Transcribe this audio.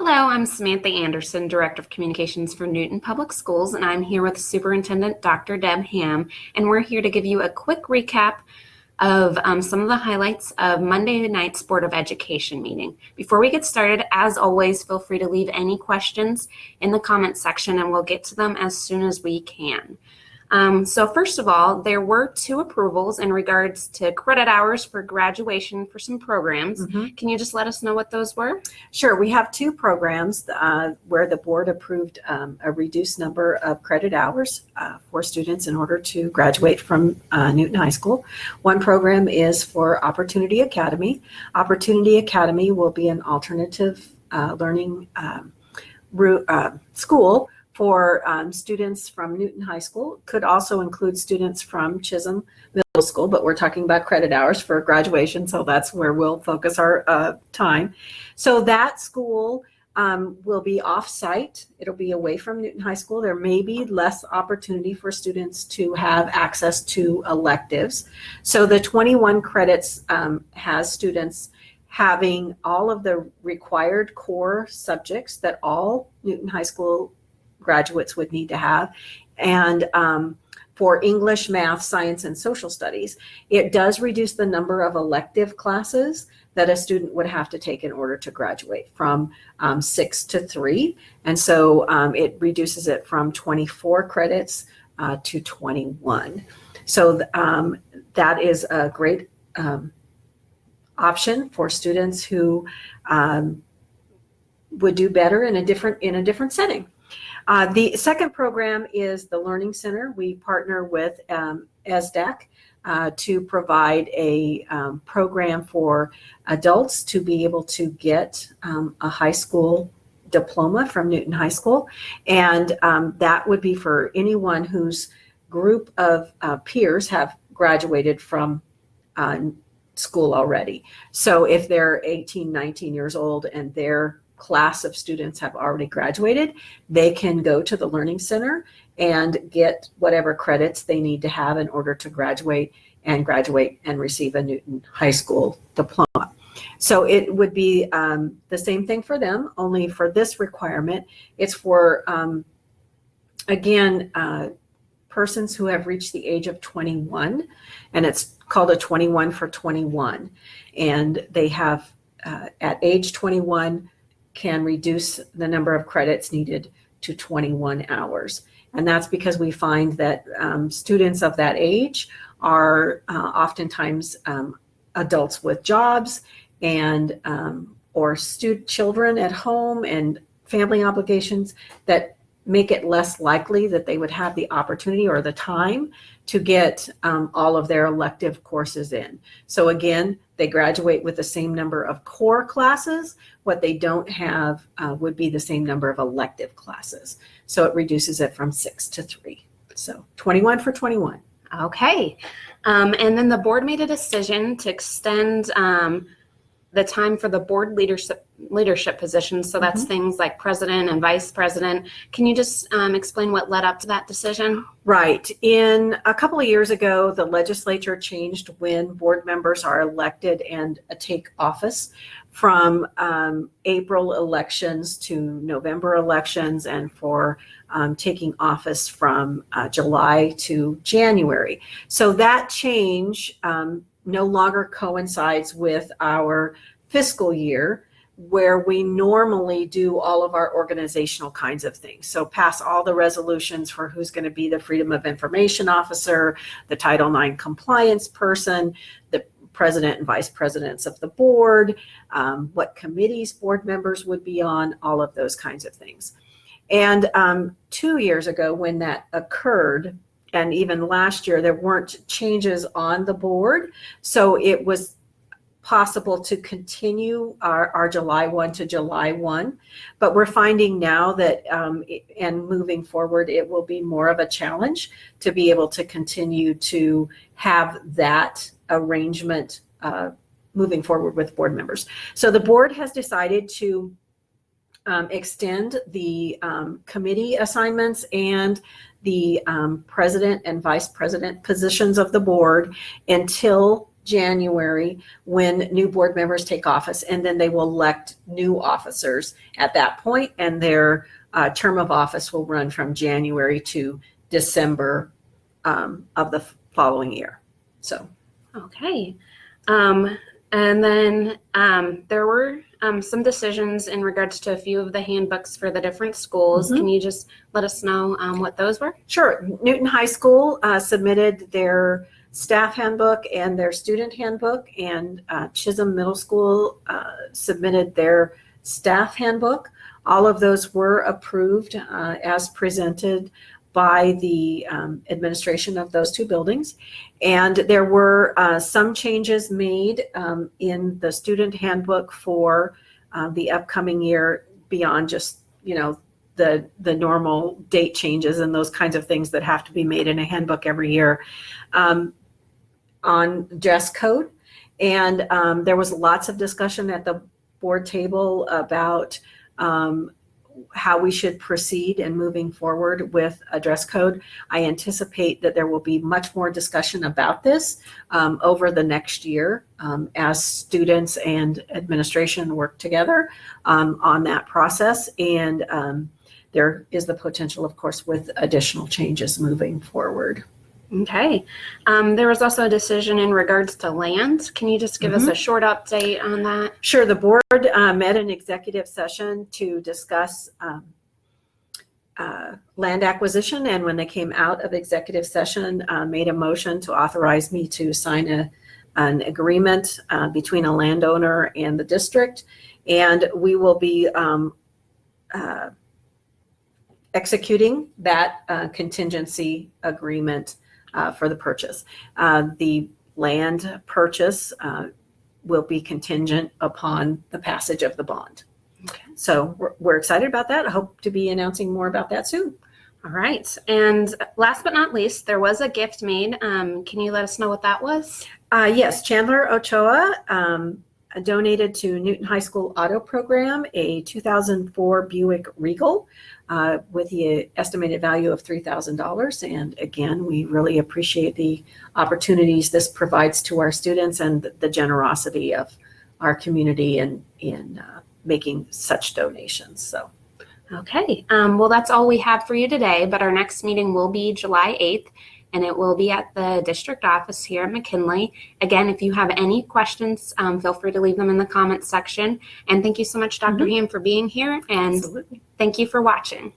Hello, I'm Samantha Anderson, Director of Communications for Newton Public Schools, and I'm here with Superintendent Dr. Deb Ham, and we're here to give you a quick recap of some of the highlights of Monday night's Board of Education meeting. Before we get started, as always, feel free to leave any questions in the comments section, and we'll get to them as soon as we can. So first of all, there were 2 approvals in regards to credit hours for graduation for some programs. Can you just let us know what those were? Sure. We have 2 programs where the board approved a reduced number of credit hours for students in order to graduate from Newton High School. One program is for Opportunity Academy. Opportunity Academy will be an alternative learning school for students from Newton High School. Could also include students from Chisholm Middle School, but we're talking about credit hours for graduation, so that's where we'll focus our time. So that school will be off-site. It'll be away from Newton High School. There may be less opportunity for students to have access to electives. So the 21 credits has students having all of the required core subjects that all Newton High School graduates would need to have, and for English, math, science, and social studies. It does reduce the number of elective classes that a student would have to take in order to graduate from 6 to 3, and so it reduces it from 24 credits to 21. So that is a great option for students who would do better in a different setting. The second program is the Learning Center. We partner with ESDAC to provide a program for adults to be able to get a high school diploma from Newton High School. And that would be for anyone whose group of peers have graduated from school already. So if they're 18, 19 years old and their class of students have already graduated, they can go to the Learning Center and get whatever credits they need to have in order to graduate and receive a Newton High School diploma. So it would be the same thing for them, only for this requirement, it's for, persons who have reached the age of 21, and it's called a 21 for 21. And they have, at age 21, can reduce the number of credits needed to 21 hours. And that's because we find that students of that age are oftentimes adults with jobs and or children at home and family obligations that make it less likely that they would have the opportunity or the time to get all of their elective courses in. So again, they graduate with the same number of core classes. What they don't have would be the same number of elective classes. So it reduces it from 6 to 3. So 21 for 21. Okay. And then the board made a decision to extend the time for the board leadership positions. So that's things like president and vice president. Can you just explain what led up to that decision? Right. In a couple of years ago, the legislature changed when board members are elected and take office from April elections to November elections, and for taking office from July to January. So that change no longer coincides with our fiscal year, where we normally do all of our organizational kinds of things. So pass all the resolutions for who's going to be the Freedom of Information Officer, the Title IX compliance person, the president and vice presidents of the board, what committees board members would be on, all of those kinds of things. And 2 years ago when that occurred, and even last year, there weren't changes on the board. So it was possible to continue our July 1 to July 1. But we're finding now that, and moving forward, it will be more of a challenge to be able to continue to have that arrangement moving forward with board members. So the board has decided to extend the committee assignments and the president and vice president positions of the board until January when new board members take office, and then they will elect new officers at that point, and their term of office will run from January to December of the following year. So, Okay. And then there were some decisions in regards to a few of the handbooks for the different schools. Mhm. Can you just let us know what those were? sure. Newton High School submitted their staff handbook and their student handbook, and Chisholm Middle School submitted their staff handbook. All of those were approved as presented by the administration of those two buildings. And there were some changes made in the student handbook for the upcoming year beyond just, the normal date changes and those kinds of things that have to be made in a handbook every year, on dress code. And there was lots of discussion at the board table about how we should proceed in moving forward with a dress code. I anticipate that there will be much more discussion about this over the next year as students and administration work together on that process. And there is the potential, of course, with additional changes moving forward. Okay. There was also a decision in regards to land. Can you just give us a short update on that? Sure. The board met in executive session to discuss land acquisition, and when they came out of executive session, made a motion to authorize me to sign an agreement between a landowner and the district, and we will be executing that contingency agreement for the purchase. The land purchase will be contingent upon the passage of the bond. Okay. So we're excited about that. I hope to be announcing more about that soon. All right. And last but not least, there was a gift made. Can you let us know what that was? Yes, Chandler Ochoa donated to Newton High School Auto Program a 2004 Buick Regal with the estimated value of $3,000. And again, we really appreciate the opportunities this provides to our students and the generosity of our community in making such donations. So. Okay. Well, that's all we have for you today, but our next meeting will be July 8th. And it will be at the district office here at McKinley. Again, if you have any questions, feel free to leave them in the comments section. And thank you so much, Dr. Ham, for being here. And Absolutely. thank you for watching.